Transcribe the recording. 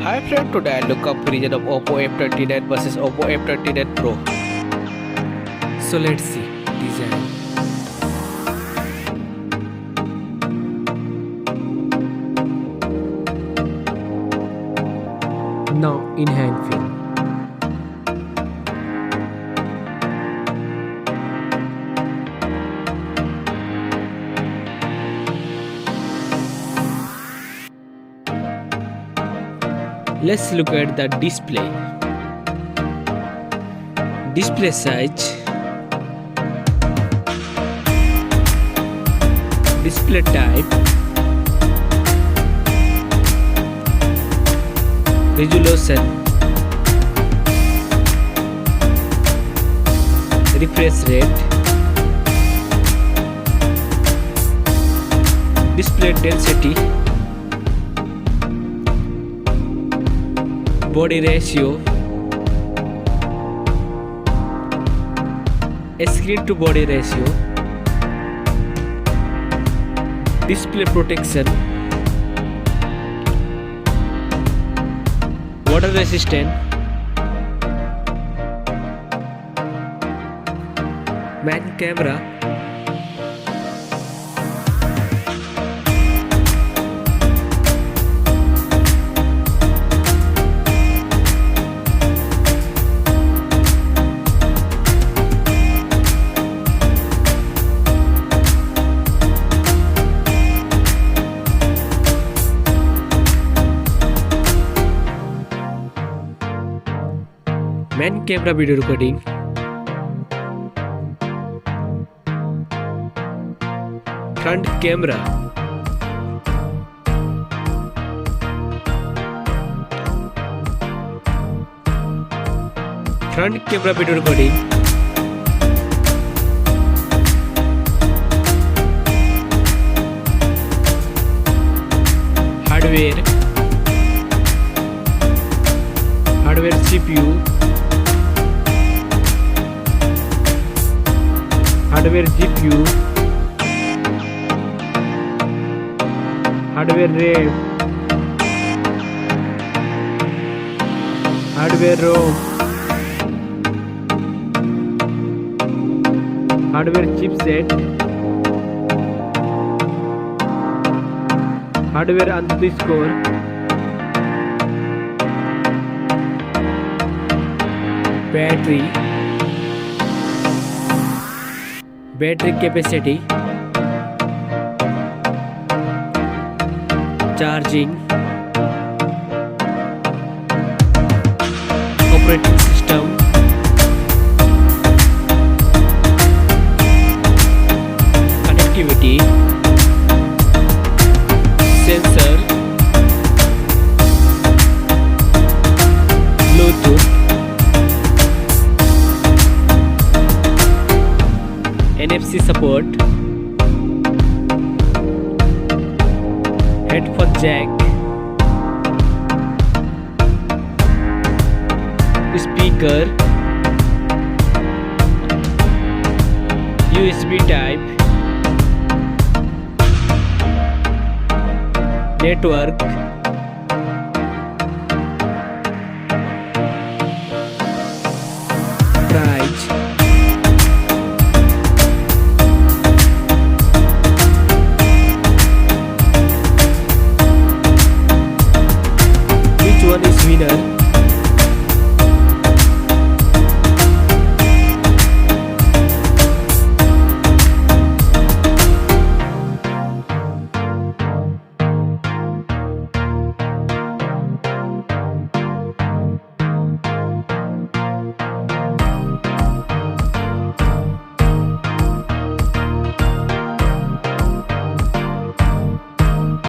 Hi friend, today I look up comparison of Oppo F29 versus Oppo F29 Pro. So let's see design. Now in hand feel. Let's look at the display. Display size, display type, resolution, refresh rate, display density, body ratio, screen to body ratio, display protection, water resistant, main camera, main camera video recording, front camera, front camera video recording, hardware CPU, hardware GPU, hardware RAM, hardware ROM, hardware chipset, hardware underscore, battery capacity, charging, operating system, connectivity, sensor, Bluetooth, NFC support, headphone jack, speaker, USB type, network, price, which one is winner?